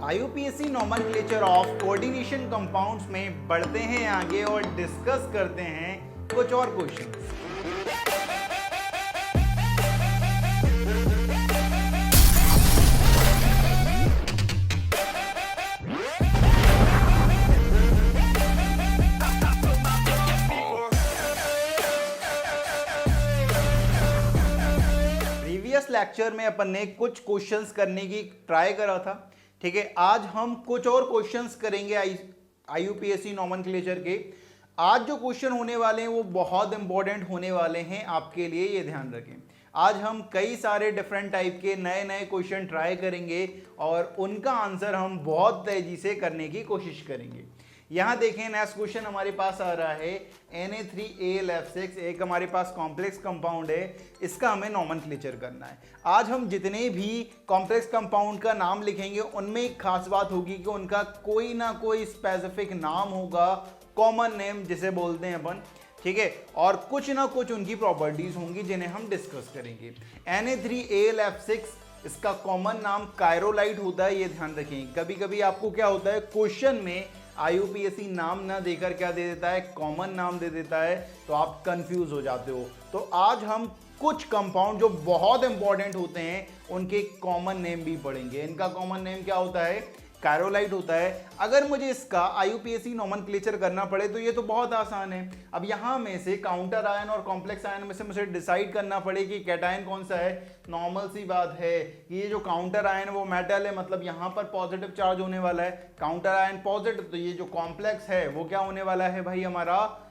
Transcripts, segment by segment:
IUPAC nomenclature of coordination compounds में बढ़ते हैं आगे और डिस्कस करते हैं कुछ और क्वेश्चंस। प्रीवियस लेक्चर में अपन ने कुछ क्वेश्चंस करने की ट्राई करा था, ठीक है। आज हम कुछ और क्वेश्चंस करेंगे IUPAC नॉमेनक्लेचर के। आज जो क्वेश्चन होने वाले हैं वो बहुत इंपॉर्टेंट होने वाले हैं आपके लिए, ये ध्यान रखें। आज हम कई सारे डिफरेंट टाइप के नए नए क्वेश्चन ट्राई करेंगे और उनका आंसर हम बहुत तेजी से करने की कोशिश करेंगे। यहाँ देखें, नेक्स्ट क्वेश्चन हमारे पास आ रहा है Na3Al F6। एक हमारे पास कॉम्प्लेक्स कंपाउंड है, इसका हमें नॉमेनक्लेचर करना है। आज हम जितने भी कॉम्प्लेक्स कंपाउंड का नाम लिखेंगे उनमें एक खास बात होगी कि उनका कोई ना कोई स्पेसिफिक नाम होगा, कॉमन नेम जिसे बोलते हैं अपन, ठीक है। और कुछ ना कुछ उनकी प्रॉपर्टीज होंगी जिन्हें हम डिस्कस करेंगे। Na3Al F6 इसका कॉमन नाम कायरोलाइट होता है, ये ध्यान रखें। कभी कभी आपको क्या होता है, क्वेश्चन में IUPAC नाम ना देकर क्या दे देता है, कॉमन नाम दे देता है, तो आप कंफ्यूज हो जाते हो। तो आज हम कुछ कंपाउंड जो बहुत इंपॉर्टेंट होते हैं उनके कॉमन नेम भी पढ़ेंगे। इनका कॉमन नेम क्या होता है, कायरोलाइट होता है। अगर मुझे इसका IUPAC नॉमेनक्लेचर करना पड़े तो ये तो बहुत आसान है। अब यहाँ में से काउंटर आयन और कॉम्प्लेक्स आयन में से मुझे डिसाइड करना पड़े कि कैटायन कौन सा है। नॉर्मल सी बात है कि ये जो काउंटर आयन वो मेटल है, मतलब यहाँ पर पॉजिटिव चार्ज होने वाला है। काउंटर आयन पॉजिटिव, तो ये जो कॉम्प्लेक्स है वो क्या होने वाला है भाई, हमारा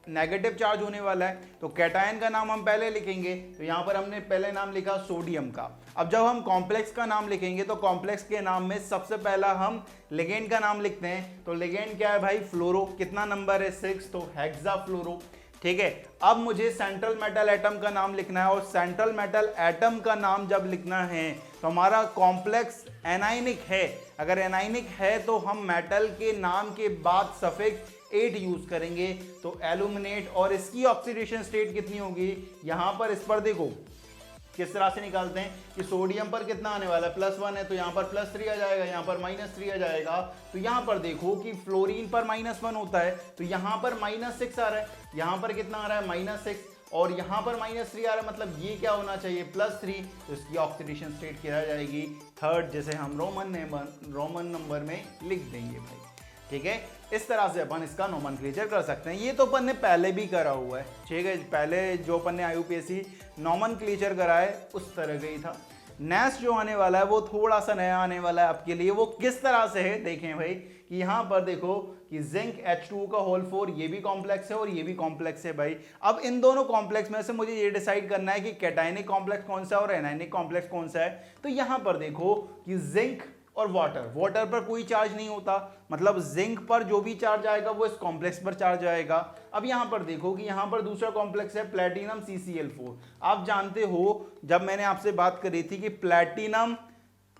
नेगेटिव चार्ज होने वाला है। तो कैटायन का नाम हम पहले लिखेंगे, तो यहाँ पर हमने पहले नाम लिखा सोडियम का। अब जब हम कॉम्प्लेक्स का नाम लिखेंगे तो कॉम्प्लेक्स के नाम में सबसे पहला हम लिगेंड का नाम लिखते हैं। तो लिगेंड क्या है भाई, फ्लोरो। कितना नंबर है, 6, तो हेक्साफ्लोरो, ठीक है। अब मुझे सेंट्रल मेटल एटम का नाम लिखना है, और सेंट्रल मेटल एटम का नाम जब लिखना है तो हमारा कॉम्प्लेक्स एनाइनिक है। अगर एनाइनिक है तो हम मेटल के नाम के बाद सफिक्स 8 यूज करेंगे, तो एल्यूमिनेट। और इसकी ऑक्सीडेशन स्टेट कितनी होगी, यहां पर इस पर देखो किस तरह से निकालते हैं कि सोडियम पर कितना आने वाला है, +1 है, तो यहाँ पर +3 आ जाएगा, यहाँ पर -3 आ जाएगा। तो यहाँ पर देखो कि फ्लोरीन पर -1 होता है, तो यहाँ पर -6 आ रहा है, यहाँ पर कितना आ रहा है, -6, और यहाँ पर -3 आ रहा है, मतलब ये क्या होना चाहिए, +3। तो इसकी ऑक्सीडेशन स्टेट क्या जाएगी, 3rd, जिसे हम रोमन नंबर में लिख देंगे भाई, ठीक है। इस तरह से अपन इसका नॉमेनक्लेचर कर सकते हैं। ये तो अपन ने पहले भी करा हुआ है, ठीक है। पहले जो अपन ने IUPAC नॉमेनक्लेचर करा है उस तरह का ही था। नेक्स्ट जो आने वाला है वो थोड़ा सा नया आने वाला है आपके लिए। वो किस तरह से है, देखें भाई कि यहाँ पर देखो कि जिंक H2O का होल 4, ये भी कॉम्प्लेक्स है और ये भी कॉम्प्लेक्स है भाई। अब इन दोनों कॉम्प्लेक्स में से मुझे ये डिसाइड करना है कि कैटायनिक कॉम्प्लेक्स कौन सा है और एनायनिक कॉम्प्लेक्स कौन सा है। तो यहाँ पर देखो कि जिंक और वाटर पर कोई चार्ज नहीं होता, मतलब जिंक पर जो भी चार्ज आएगा वो इस कॉम्प्लेक्स पर चार्ज आएगा। अब यहाँ पर देखो कि यहाँ पर दूसरा कॉम्प्लेक्स है प्लैटिनम CCl4। आप जानते हो जब मैंने आपसे बात करी थी कि प्लैटिनम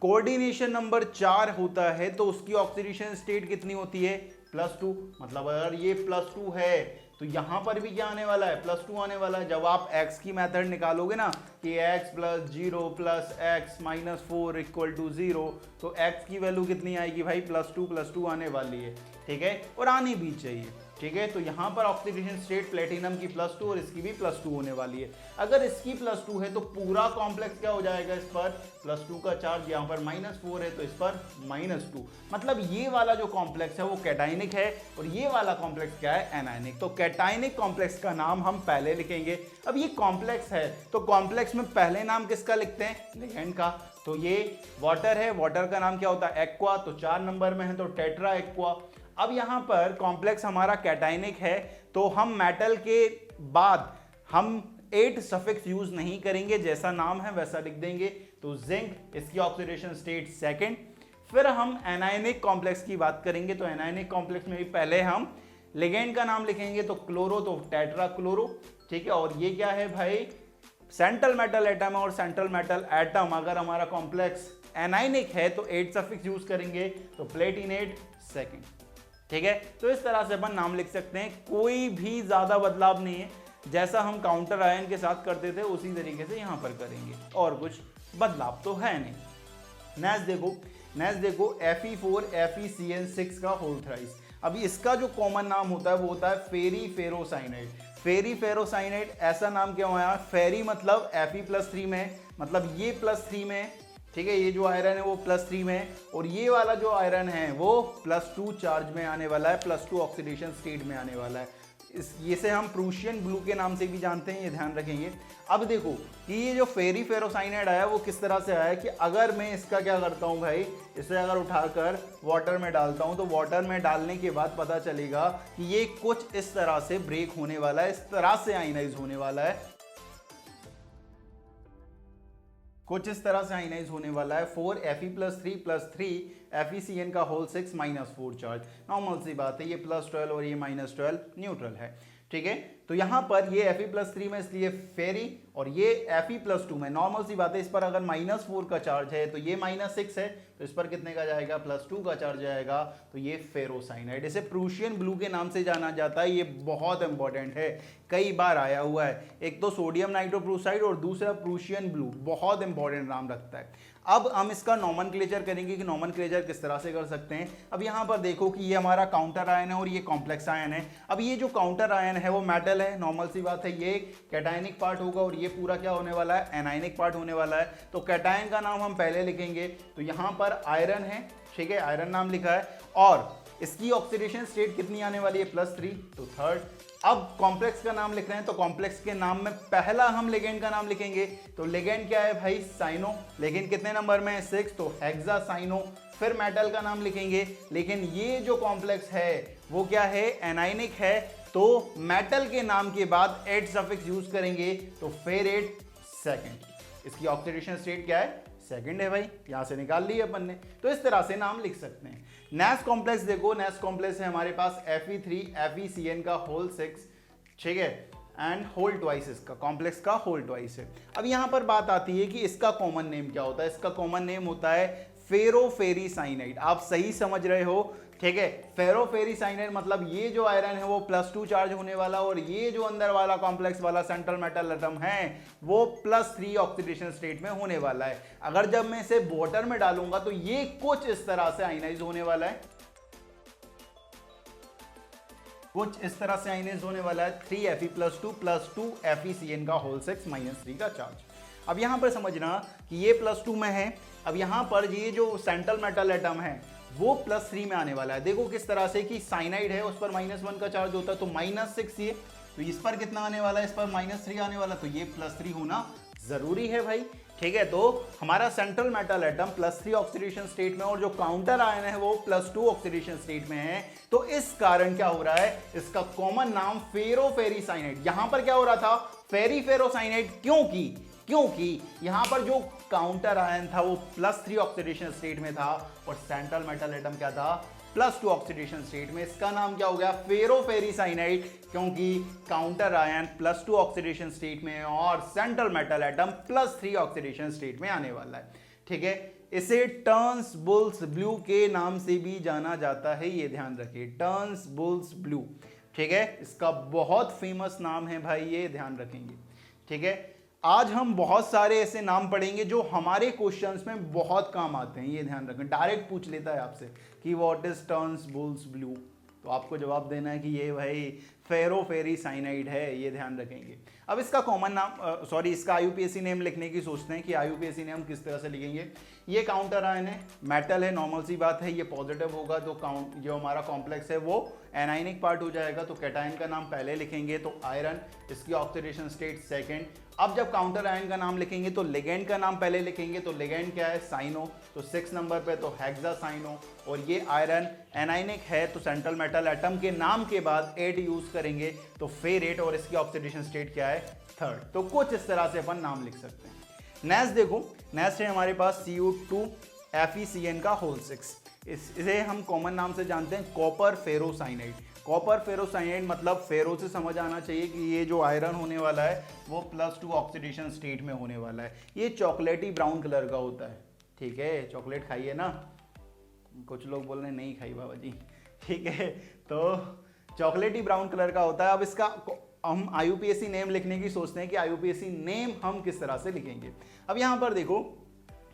कोऑर्डिनेशन नंबर 4 होता है तो उसकी ऑक्सीडेशन स्टेट कितनी होती है, +2। मतलब अगर ये +2 है तो यहाँ पर भी क्या आने वाला है, +2 आने वाला है। जब आप x की मेथड निकालोगे ना कि x + 0 + x - 4 = 0, तो x की वैल्यू कितनी आएगी भाई, +2 आने वाली है, ठीक है, और आनी भी चाहिए, ठीक है। तो यहाँ पर ऑक्सीडेशन स्टेट प्लेटिनम की +2 और इसकी भी +2 होने वाली है। अगर इसकी +2 है तो पूरा कॉम्प्लेक्स क्या हो जाएगा, इस पर +2 का चार्ज, यहाँ पर -4 है तो इस पर -2। मतलब ये वाला जो कॉम्प्लेक्स है वो कैटायनिक है और ये वाला कॉम्प्लेक्स क्या है, एनायनिक। तो कैटायनिक कॉम्प्लेक्स का नाम हम पहले लिखेंगे। अब ये कॉम्प्लेक्स है तो कॉम्प्लेक्स में पहले नाम किसका लिखते हैं, लिगेंड का। तो ये वाटर है, वाटर का नाम क्या होता है, एक्वा, तो 4 नंबर में है तो टेट्रा एक्वा। अब यहाँ पर कॉम्प्लेक्स हमारा कैटायनिक है तो हम मेटल के बाद हम 8 सफिक्स यूज नहीं करेंगे, जैसा नाम है वैसा लिख देंगे। तो जिंक, इसकी ऑक्सीडेशन स्टेट 2nd। फिर हम एनायनिक कॉम्प्लेक्स की बात करेंगे, तो एनायनिक कॉम्प्लेक्स में भी पहले हम लिगेंड का नाम लिखेंगे, तो क्लोरो, तो टेट्रा क्लोरो, ठीक है। और ये क्या है भाई, सेंट्रल मेटल एटम और सेंट्रल मेटल एटम अगर हमारा कॉम्प्लेक्स एनायनिक है तो 8 सफिक्स यूज करेंगे, तो प्लेटिनेट 2nd, ठीक है। तो इस तरह से अपन नाम लिख सकते हैं, कोई भी ज्यादा बदलाव नहीं है। जैसा हम काउंटर आयन के साथ करते थे उसी तरीके से यहाँ पर करेंगे, और कुछ बदलाव तो है नहीं। नेक्स्ट देखो, नेक्स्ट देखो Fe4 FeCN6 का होल थ्राइस। अभी इसका जो कॉमन नाम होता है वो होता है फेरी फेरोसाइनाइड। फेरी फेरोसाइनाइड ऐसा नाम क्यों आया? फेरी मतलब Fe+3 में, मतलब ये +3 में, ठीक है, ये जो आयरन है वो +3 में है, और ये वाला जो आयरन है वो +2 चार्ज में आने वाला है, +2 ऑक्सीडेशन स्टेट में आने वाला है। इसे हम प्रूशियन ब्लू के नाम से भी जानते हैं, ये ध्यान रखेंगे। अब देखो कि ये जो फेरी फेरोसाइनाइड आया वो किस तरह से आया कि अगर मैं इसका क्या करता हूँ भाई, इसे अगर उठाकर वाटर में डालता हूँ तो वाटर में डालने के बाद पता चलेगा कि ये कुछ इस तरह से ब्रेक होने वाला है, इस तरह से आयनाइज होने वाला है, कुछ इस तरह से आयनाइज होने वाला है। 4 Fe+3 FeCN का होल 6 -4 चार्ज। नॉर्मल सी बात है, ये +12 और ये -12 न्यूट्रल है, ठीक है। तो यहां पर ये Fe+3 में इसलिए फेरी, और ये Fe+2 में, नॉर्मल सी बात है, इस पर अगर -4 का चार्ज है तो ये -6 है, तो इस पर कितने का जाएगा? +2 का चार्ज जाएगा, तो ये फेरोसाइनाइड। इसे प्रूशियन ब्लू के नाम से जाना जाता है, ये बहुत इंपॉर्टेंट है, कई बार आया हुआ है। एक तो सोडियम नाइट्रोप्रूसाइड और दूसरा प्रूशियन ब्लू, बहुत इंपॉर्टेंट नाम रखता है। अब हम इसका नॉमेनक्लेचर करेंगे कि नॉमेनक्लेचर किस तरह से कर सकते हैं। अब यहाँ पर देखो कि ये हमारा काउंटर आयन है और ये कॉम्प्लेक्स आयन है। अब ये जो काउंटर आयन है वो मेटल है, नॉर्मल सी बात है, ये कैटायनिक पार्ट होगा और ये पूरा क्या होने वाला है? एनायनिक पार्ट होने वाला है। तो कैटायन का नाम हम पहले लिखेंगे, तो यहाँ पर आयरन है, ठीक है, आयरन नाम लिखा है, और इसकी ऑक्सीडेशन स्टेट कितनी आने वाली है? +3, तो थर्ड। अब कॉम्प्लेक्स का नाम लिख रहे हैं तो कॉम्प्लेक्स के नाम में पहला हम लिगेंड का नाम लिखेंगे, तो लिगेंड क्या है भाई? साइनो। लिगेंड कितने नंबर में है? 6, तो हेक्सासाइनो। फिर मेटल का नाम लिखेंगे, लेकिन ये जो कॉम्प्लेक्स है वो क्या है? एनायनिक है, तो मेटल के नाम के बाद एट सफिक्स यूज करेंगे, तो फेरेट सेकंड। इसकी ऑक्सीडेशन स्टेट क्या है? सेकंड है भाई, यहां से निकाल लिया अपन ने। तो इस तरह से नाम लिख सकते हैं। नेक्स्ट कॉम्प्लेक्स देखो, नेक्स्ट कॉम्प्लेक्स है हमारे पास Fe3 FeCN का होल 6, ठीक है, एंड होल ट्वाइस, इसका कॉम्प्लेक्स का होल ट्वाइस है। अब यहां पर बात आती है कि इसका कॉमन नेम क्या होता है। इसका कॉमन नेम होता है फेरोफेरीसाइनाइड। आप सही समझ रहे हो, ठीक है। फेरोफेरीसाइनाइड मतलब ये जो आयरन है वो +2 चार्ज होने वाला, और ये जो अंदर वाला कॉम्प्लेक्स वाला सेंट्रल मेटल एटम है वो +3 ऑक्सीडेशन स्टेट में होने वाला है। अगर जब मैं इसे वाटर में डालूंगा तो ये कुछ इस तरह से आयनाइज होने वाला है, कुछ इस तरह से आयनाइज होने वाला है। 3 Fe+2 +2 FeCN का होल 6 -3 का चार्ज। अब यहां पर समझना कि ये +2 में है। अब यहां पर ये जो सेंट्रल मेटल एटम है वो +3 में आने वाला है। देखो किस तरह से कि साइनाइड है, उस पर -1 का चार्ज होता है, तो -6 ये, तो इस पर कितना आने वाला है? इस पर -3 आने वाला, तो ये +3 होना जरूरी है भाई, ठीक है। तो हमारा central metal atom +3 oxidation state में, और जो काउंटर आयन है वो +2 ऑक्सीडेशन स्टेट में है, तो इस कारण क्या हो रहा है? इसका कॉमन नाम फेरोफेरीसाइनाइड। यहां पर क्या हो रहा था? फेरीफेरोसाइनाइड, क्योंकि यहां पर जो काउंटर आयन था वो +3 ऑक्सीडेशन स्टेट में था, और सेंट्रल मेटल एटम क्या था? +2 ऑक्सीडेशन स्टेट में। इसका नाम क्या हो गया? फेरोफेरीसाइनाइड, क्योंकि काउंटर आयन +2 ऑक्सीडेशन स्टेट में और central metal atom +3 oxidation state में आने वाला है, ठीक है। इसे टर्न्स बुल्स ब्लू के नाम से भी जाना जाता है, ये ध्यान रखिए, टर्न्स बुल्स ब्लू, ठीक है। इसका बहुत फेमस नाम है भाई, ये ध्यान रखेंगे, ठीक है। आज हम बहुत सारे ऐसे नाम पढ़ेंगे जो हमारे क्वेश्चंस में बहुत काम आते हैं, ये ध्यान रखें। डायरेक्ट पूछ लेता है आपसे कि what is turns bulls blue, तो आपको जवाब देना है कि ये भाई फेरोफेरीसाइनाइड है, ये ध्यान रखेंगे। अब इसका कॉमन नाम इसका आईयूपीएसी नेम लिखने की सोचते हैं कि आईयूपीएसी नेम किस तरह से लिखेंगे। ये काउंटर आयन है, मेटल है, नॉर्मल सी बात है, ये पॉजिटिव होगा, तो जो हमारा कॉम्प्लेक्स है वो एनाइनिक पार्ट हो जाएगा, तो कैटायन का नाम पहले लिखेंगे, तो आयरन, इसकी ऑक्सीडेशन स्टेट सेकेंड। अब जब काउंटर आयन का नाम लिखेंगे तो लिगेंड का नाम पहले लिखेंगे, तो लिगेंड क्या है? साइनो, तो 6 नंबर पे तो हेक्सासाइनो, और ये आयरन एनाइनिक है, तो सेंट्रल मेटल एटम के नाम के बाद 8 यूज करेंगे, तो फेरेट, और इसकी ऑक्सीडेशन स्टेट क्या है? थर्ड। तो कुछ इस तरह से अपन नाम लिख सकते हैं। नेक्स्ट देखो, नेक्स्ट है हमारे पास Cu2 FeCN का होल 6। इसे हम कॉमन नाम से जानते हैं कॉपर फेरोसाइनाइड। कॉपर फेरोसाइनाइड मतलब फेरो से समझ आना चाहिए कि ये जो आयरन होने वाला है वो +2 ऑक्सीडेशन स्टेट में होने वाला है। ये चॉकलेटी ब्राउन कलर का होता है, ठीक है। चॉकलेट खाइए ना, कुछ लोग बोल रहे हैं नहीं खाई बाबा जी, ठीक है। तो चॉकलेटी ब्राउन कलर का होता है। अब इसका हम आईयूपीएसी नेम लिखने की सोचते हैं कि आईयूपीएसी नेम हम किस तरह से लिखेंगे। अब यहां पर देखो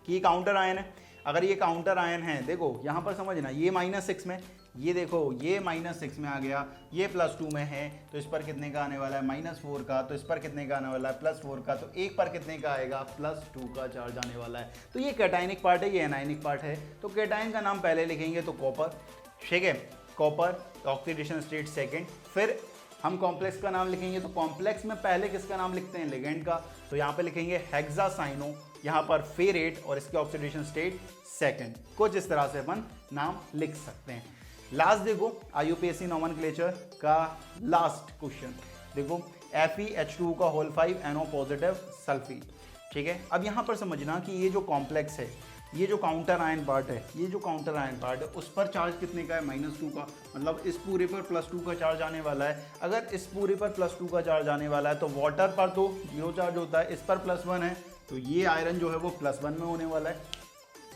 कि काउंटर आयन है। अगर ये काउंटर आयन है, देखो यहाँ पर समझना, ये -6 में, ये देखो ये -6 में आ गया, ये +2 में है, तो इस पर कितने का आने वाला है -4 का, तो इस पर कितने का आने वाला है +4 का, तो एक पर कितने का आएगा +2 का चार्ज आने वाला है। तो ये कैटायनिक पार्ट है, ये एनायनिक पार्ट है। तो कैटायन का नाम पहले लिखेंगे तो कॉपर, ठीक है, कॉपर, ऑक्सीडेशन स्टेट सेकेंड। फिर हम कॉम्प्लेक्स का नाम लिखेंगे तो कॉम्प्लेक्स में पहले किसका नाम लिखते हैं, लिगेंड का, तो यहाँ पे लिखेंगे हेक्सासाइनो, यहाँ पर फेरेट और इसके ऑक्सीडेशन स्टेट सेकेंड। कुछ इस तरह से अपन नाम लिख सकते हैं। लास्ट देखो IUPAC नॉमेनक्लेचर का लास्ट क्वेश्चन देखो, FeH2 का होल 5 NO पॉजिटिव सल्फेट, ठीक है। अब यहाँ पर समझना कि ये जो कॉम्प्लेक्स है, ये जो काउंटर आयन पार्ट है, ये जो काउंटर आयन पार्ट है, उस पर चार्ज कितने का है -2 का, मतलब इस पूरे पर +2 का चार्ज आने वाला है। अगर इस पूरे पर +2 का चार्ज आने वाला है तो वाटर पर तो 0 चार्ज होता है, इस पर +1 है, तो ये आयरन जो है वो +1 में होने वाला है,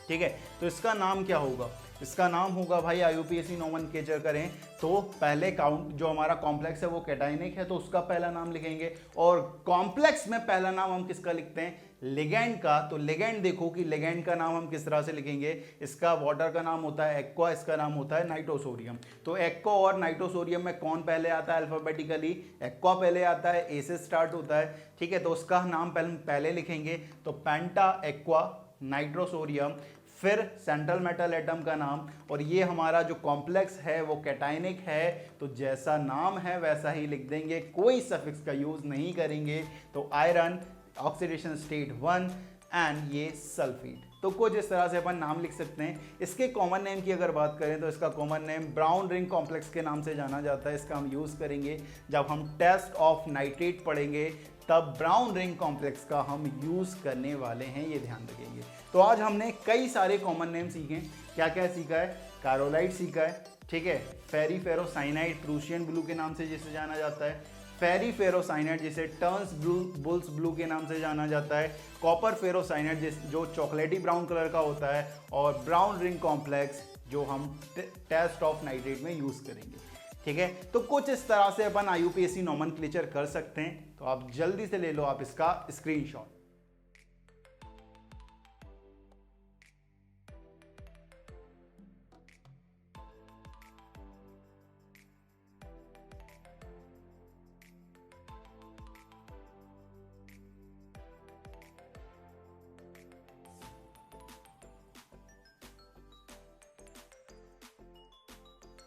ठीक है। तो इसका नाम क्या होगा, इसका नाम होगा भाई IUPAC नॉमेनक्लेचर करें तो पहले काउंट जो हमारा कॉम्प्लेक्स है वो कैटायनिक है, तो उसका पहला नाम लिखेंगे, और कॉम्प्लेक्स में पहला नाम हम किसका लिखते हैं, लिगेंड का। तो लिगेंड देखो कि लिगेंड का नाम हम किस तरह से लिखेंगे, इसका वाटर का नाम होता है एक्वा, इसका नाम होता है नाइट्रोसोडियम। तो एक्वा और नाइट्रोसोडियम में कौन पहले आता है अल्फाबेटिकली, एक्वा पहले आता है, ए से स्टार्ट होता है, ठीक है। तो उसका नाम पहले लिखेंगे, तो पेंटा एक्वा नाइट्रोसोडियम, फिर सेंट्रल मेटल एटम का नाम, और ये हमारा जो कॉम्प्लेक्स है वो कैटायनिक है, तो जैसा नाम है वैसा ही लिख देंगे, कोई सफिक्स का यूज नहीं करेंगे। तो आयरन ऑक्सीडेशन स्टेट 1 एंड ये सल्फेट। तो कुछ इस तरह से अपन नाम लिख सकते हैं। इसके कॉमन नेम की अगर बात करें तो इसका common name brown ring complex के नाम से जाना जाता है। इसका हम यूज़ करेंगे जब हम टेस्ट ऑफ नाइट्रेट पढ़ेंगे, तब ब्राउन रिंग कॉम्प्लेक्स का हम यूज़ करने वाले हैं, ये ध्यान रखेंगे। तो आज हमने कई सारे कॉमन नेम सीखे। क्या क्या सीखा है, कैरोलाइट सीखा है, ठीक है, फेरीफेरोसाइनाइड प्रूशियन ब्लू के नाम से जिसे जाना जाता है, फेरीफेरोसाइनाइड जिसे टर्न्स बुल्स ब्लू के नाम से जाना जाता है, कॉपर फेरोसाइनाइड जो चॉकलेटी ब्राउन कलर का होता है, और ब्राउन रिंग कॉम्प्लेक्स जो हम टेस्ट ऑफ नाइट्रेट में यूज़ करेंगे, ठीक है। तो कुछ इस तरह से अपन IUPAC नॉमेनक्लेचर कर सकते हैं। तो आप जल्दी से ले लो आप इसका स्क्रीनशॉट।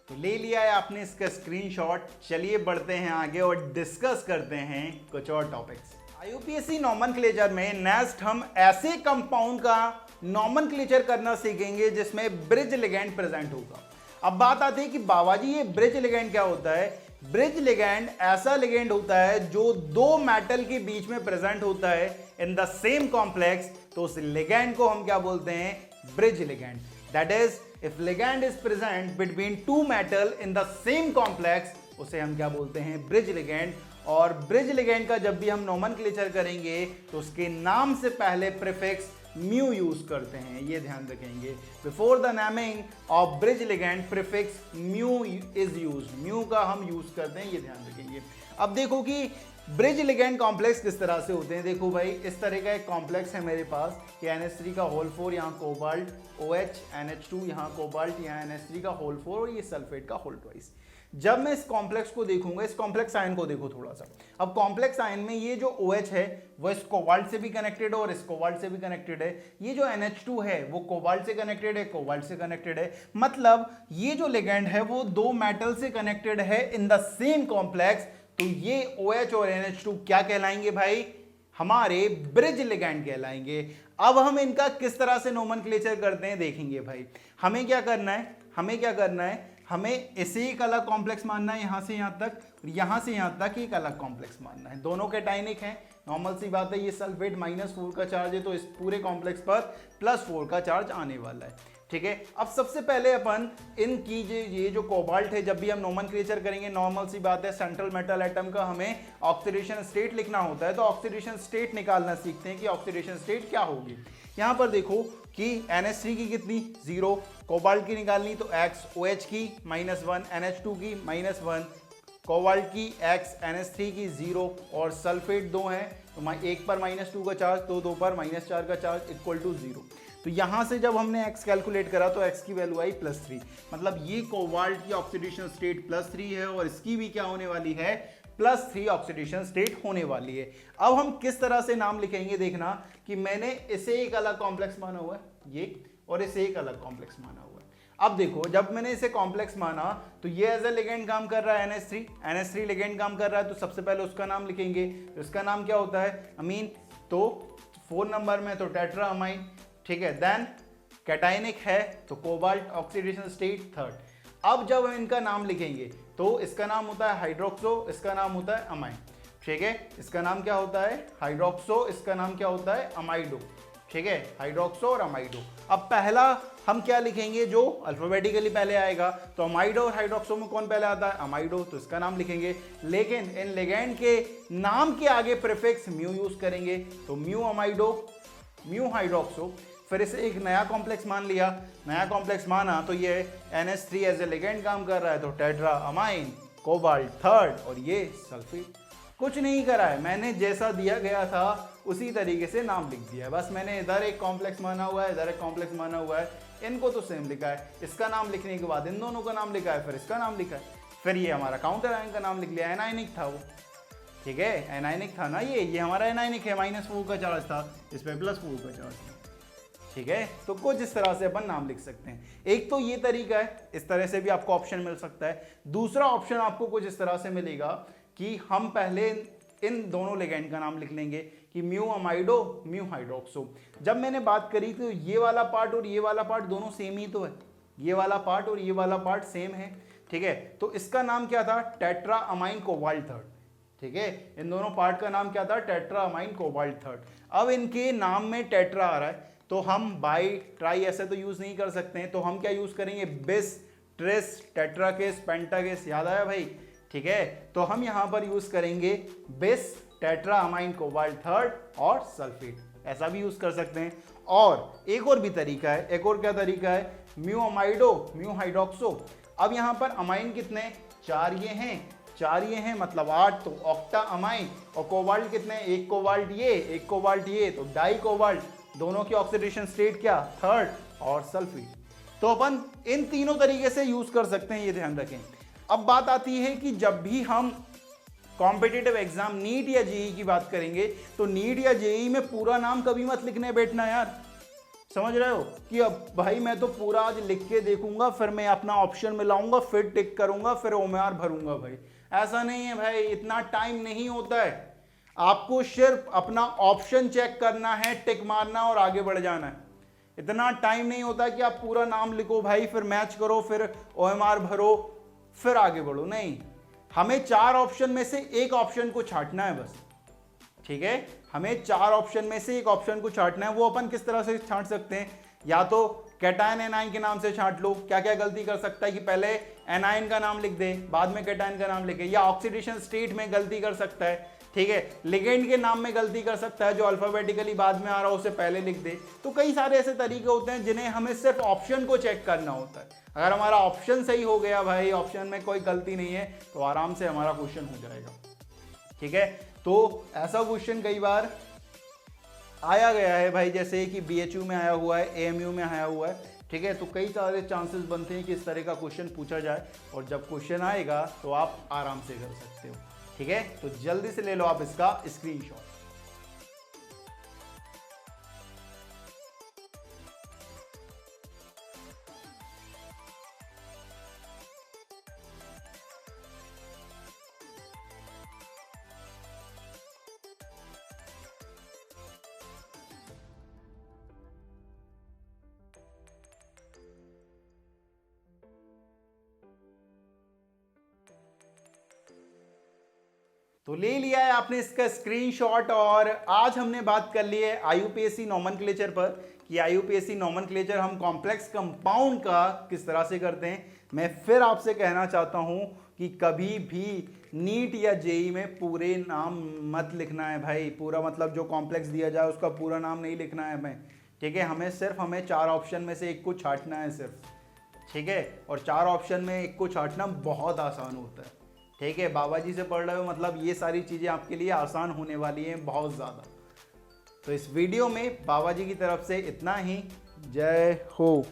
तो ले लिया है आपने इसका स्क्रीनशॉट। चलिए बढ़ते हैं आगे और डिस्कस करते हैं कुछ और टॉपिक्स। IUPAC नॉमेनक्लेचर में नेक्स्ट हम ऐसे कंपाउंड का नॉमेनक्लेचर करना सीखेंगे जिसमें ब्रिज लिगैंड प्रेजेंट होगा। अब बात आती है कि बाबा जी ये ब्रिज लिगैंड क्या होता है। ब्रिज लिगैंड ऐसा लिगैंड होता है जो दो मेटल के बीच में प्रेजेंट होता है इन द सेम कॉम्प्लेक्स, तो उस लिगैंड को हम क्या बोलते हैं, bridge ligand. That is if ligand is present between two metal in the same complex, उसे हम क्या बोलते हैं, ब्रिज लिगैंड। और ब्रिज लिगैंड का जब भी हम नॉमेनक्लेचर करेंगे तो उसके नाम से पहले प्रीफिक्स म्यू यूज करते हैं, ये ध्यान रखेंगे। Before the naming of bridge ligand prefix mu is used, mu का हम यूज करते हैं, ये ध्यान रखेंगे। अब देखो कि ब्रिज लिगैंड कॉम्प्लेक्स किस तरह से होते हैं। देखो भाई इस तरह का एक कॉम्प्लेक्स है मेरे पास कि NH3 का होल 4, यहाँ कोबाल्ट OH, NH2 यहाँ कोबाल्ट, यहाँ NH3 का होल 4 और ये सल्फेट का होल 2। जब मैं इस कॉम्प्लेक्स को देखूंगा, इस कॉम्प्लेक्स आयन को देखो थोड़ा सा। अब कॉम्प्लेक्स आयन में ये जो OH है वो इस कोबाल्ट से भी कनेक्टेड है और इस कोबाल्ट से भी कनेक्टेड है। ये जो NH2 है वो कोबाल्ट से कनेक्टेड है, कोबाल्ट से कनेक्टेड है। मतलब ये जो लिगैंड है वो दो मेटल से कनेक्टेड है इन द सेम कॉम्प्लेक्स। तो ये OH और NH2 क्या कहलाएंगे भाई, हमारे ब्रिज लिगैंड कहलाएंगे। अब हम इनका किस तरह से नोमेनक्लेचर करते हैं देखेंगे भाई। हमें क्या करना है, हमें इसे एक अलग कॉम्प्लेक्स मानना है, यहां से यहां तक, यहां से यहां तक एक अलग कॉम्प्लेक्स मानना है। दोनों कैटायनिक हैं, नॉर्मल सी बात है। ये सल्फेट -4 का चार्ज है तो इस पूरे कॉम्प्लेक्स पर +4 का चार्ज आने वाला है, ठीक है। अब सबसे पहले अपन इनकी ये जो कोबाल्ट है, जब भी हम नोमेनक्लेचर करेंगे, नॉर्मल सी बात है, सेंट्रल मेटल एटम का हमें ऑक्सीडेशन स्टेट लिखना होता है। तो ऑक्सीडेशन स्टेट निकालना सीखते हैं कि ऑक्सीडेशन स्टेट क्या होगी। यहां पर देखो कि NH3 की कितनी 0, कोबाल्ट की निकालनी तो X, OH की -1, NH2 की -1, कोबाल्ट की X, NH3 की 0 और सल्फेट 2 हैं तो एक पर -2 का चार्ज तो दो पर -4 का चार्ज इक्वल टू 0। तो यहाँ से जब हमने x कैलकुलेट करा तो x की वैल्यू आई +3, मतलब ये कोबाल्ट की ऑक्सीडेशन स्टेट +3 है और इसकी भी क्या होने वाली है, +3 ऑक्सीडेशन स्टेट होने वाली है। अब हम किस तरह से नाम लिखेंगे, देखना कि मैंने इसे एक अलग कॉम्प्लेक्स माना हुआ है ये, और इसे एक अलग कॉम्प्लेक्स माना हुआ है। अब देखो जब मैंने इसे कॉम्प्लेक्स माना तो ये एज ए लिगेंड काम कर रहा है NH3 लिगेंड काम कर रहा है, तो सबसे पहले उसका नाम लिखेंगे। तो इसका नाम क्या होता है, अमीन। तो 4 नंबर में तो टेट्रा अमाइन, ठीक है। देन कैटायनिक है तो कोबाल्ट ऑक्सीडेशन स्टेट 3rd। अब जब हम इनका नाम लिखेंगे तो इसका नाम होता है हाइड्रोक्सो, इसका नाम होता है अमाइन, ठीक है। इसका नाम क्या होता है हाइड्रोक्सो, इसका नाम क्या होता है अमाइडो, ठीक है, हाइड्रोक्सो और अमाइडो। अब पहला हम क्या लिखेंगे जो अल्फाबेटिकली पहले आएगा, तो अमाइडो और हाइड्रोक्सो में कौन पहले आता है, अमाइडो, तो इसका नाम लिखेंगे। लेकिन इन लिगेंड के नाम के आगे प्रीफिक्स म्यू यूज करेंगे, तो म्यू अमाइडो, म्यू हाइड्रोक्सो। फिर इसे एक नया कॉम्प्लेक्स मान लिया, नया कॉम्प्लेक्स माना तो ये NH3 एज ए लिगेंड काम कर रहा है, तो टेट्रा अमाइन कोबाल्ट 3rd, और ये सल्फेट। कुछ नहीं करा है, मैंने जैसा दिया गया था उसी तरीके से नाम लिख दिया है। बस मैंने इधर एक कॉम्प्लेक्स माना हुआ है, इधर एक कॉम्प्लेक्स माना हुआ है, इनको तो सेम लिखा है। इसका नाम लिखने के बाद इन दोनों का नाम लिखा है, फिर इसका नाम लिखा है, फिर ये हमारा काउंटर आयन का नाम लिख लिया। एनायनिक था वो, ठीक है, एनायनिक था ना ये हमारा एनायनिक है, -4 का चार्ज था, इस पर +4 का चार्ज था, ठीक है। तो कुछ इस तरह से अपन नाम लिख सकते हैं। एक तो ये तरीका है, इस तरह से भी आपको ऑप्शन मिल सकता है। दूसरा ऑप्शन आपको कुछ इस तरह से मिलेगा कि हम पहले इन दोनों लिगेंड का नाम लिख लेंगे कि म्यू अमाइडो, म्यू हाइड्रोक्सो। जब मैंने बात करी तो ये वाला पार्ट और ये वाला पार्ट दोनों सेम ही तो है, ये वाला पार्ट और ये वाला पार्ट सेम है, ठीक है। तो इसका नाम क्या था, टेट्रा अमाइन कोबाल्ट 3rd, ठीक है। इन दोनों पार्ट का नाम क्या था, टेट्रा अमाइन कोबाल्ट 3rd। अब इनके नाम में टेट्रा आ रहा है तो हम बाई ट्राई ऐसे तो यूज नहीं कर सकते हैं, तो हम क्या यूज करेंगे, बिस, ट्रिस, टेट्राकेस, पेंटाकेस, याद आया भाई, ठीक है। तो हम यहां पर यूज करेंगे बिस, टेट्रा अमाइन कोबाल्ट 3rd और सल्फेट, ऐसा भी यूज कर सकते हैं। और एक और भी तरीका है, एक और क्या तरीका है, म्यू अमाइडो, म्यू हाइड्रोक्सो। अब यहां पर अमाइन कितने, 4 ये हैं, 4 ये हैं, मतलब 8, तो ऑक्टा अमाइन। और कोबाल्ट कितने, एक कोबाल्ट ये, एक कोबाल्ट ये, तो डाई कोबाल्ट, दोनों की ऑक्सीडेशन स्टेट क्या, 3rd और सल्फेट। तो अपन इन तीनों तरीके से यूज कर सकते हैं, ये ध्यान रखें। अब बात आती है कि जब भी हम कॉम्पिटिटिव एग्जाम नीट या जेई की बात करेंगे तो नीट या जेई में पूरा नाम कभी मत लिखने बैठना यार, समझ रहे हो कि अब भाई मैं तो पूरा आज लिख के देखूंगा, फिर मैं अपना ऑप्शन मिलाऊंगा, फिर टिक करूंगा, फिर ओमेआर भरूंगा। भाई ऐसा नहीं है भाई, इतना टाइम नहीं होता है। आपको सिर्फ अपना ऑप्शन चेक करना है, टिक मारना और आगे बढ़ जाना है। इतना टाइम नहीं होता कि आप पूरा नाम लिखो भाई, फिर मैच करो, फिर ओएमआर भरो, फिर आगे बढ़ो। नहीं, हमें 4 ऑप्शन में से एक ऑप्शन को छांटना है बस, ठीक है। हमें 4 ऑप्शन में से एक ऑप्शन को छांटना है। वो अपन किस तरह से छांट सकते हैं, या तो कैटायन एनायन के नाम से छांट लो। क्या क्या गलती कर सकता है कि पहले एनायन का नाम लिख दे, बाद में कैटायन का नाम लिखे, या ऑक्सीडेशन स्टेट में गलती कर सकता है, ठीक है। लिगेंड के नाम में गलती कर सकता है, जो अल्फाबेटिकली बाद में आ रहा है उसे पहले लिख दे। तो कई सारे ऐसे तरीके होते हैं जिन्हें हमें सिर्फ ऑप्शन को चेक करना होता है। अगर हमारा ऑप्शन सही हो गया भाई, ऑप्शन में कोई गलती नहीं है, तो आराम से हमारा क्वेश्चन हो जाएगा, ठीक है। तो ऐसा क्वेश्चन कई बार आया गया है भाई, जैसे कि BHU में आया हुआ है, AMU में आया हुआ है, ठीक है। तो कई सारे चांसेस बनते हैं कि इस तरह का क्वेश्चन पूछा जाए, और जब क्वेश्चन आएगा तो आप आराम से कर सकते हो, ठीक है। तो जल्दी से ले लो आप इसका स्क्रीनशॉट। तो ले लिया है आपने इसका स्क्रीनशॉट, और आज हमने बात कर ली है IUPAC नॉमेनक्लेचर पर कि IUPAC नॉमेनक्लेचर हम कॉम्प्लेक्स कंपाउंड का किस तरह से करते हैं। मैं फिर आपसे कहना चाहता हूं कि कभी भी नीट या जेई में पूरे नाम मत लिखना है भाई। पूरा मतलब जो कॉम्प्लेक्स दिया जाए उसका पूरा नाम नहीं लिखना है हमें, ठीक है। हमें 4 ऑप्शन में से एक को छांटना है सिर्फ, ठीक है। और 4 ऑप्शन में एक को छांटना बहुत आसान होता है, ठीक है। बाबा जी से पढ़ रहे हो मतलब ये सारी चीज़ें आपके लिए आसान होने वाली हैं बहुत ज़्यादा। तो इस वीडियो में बाबा जी की तरफ से इतना ही। जय हो।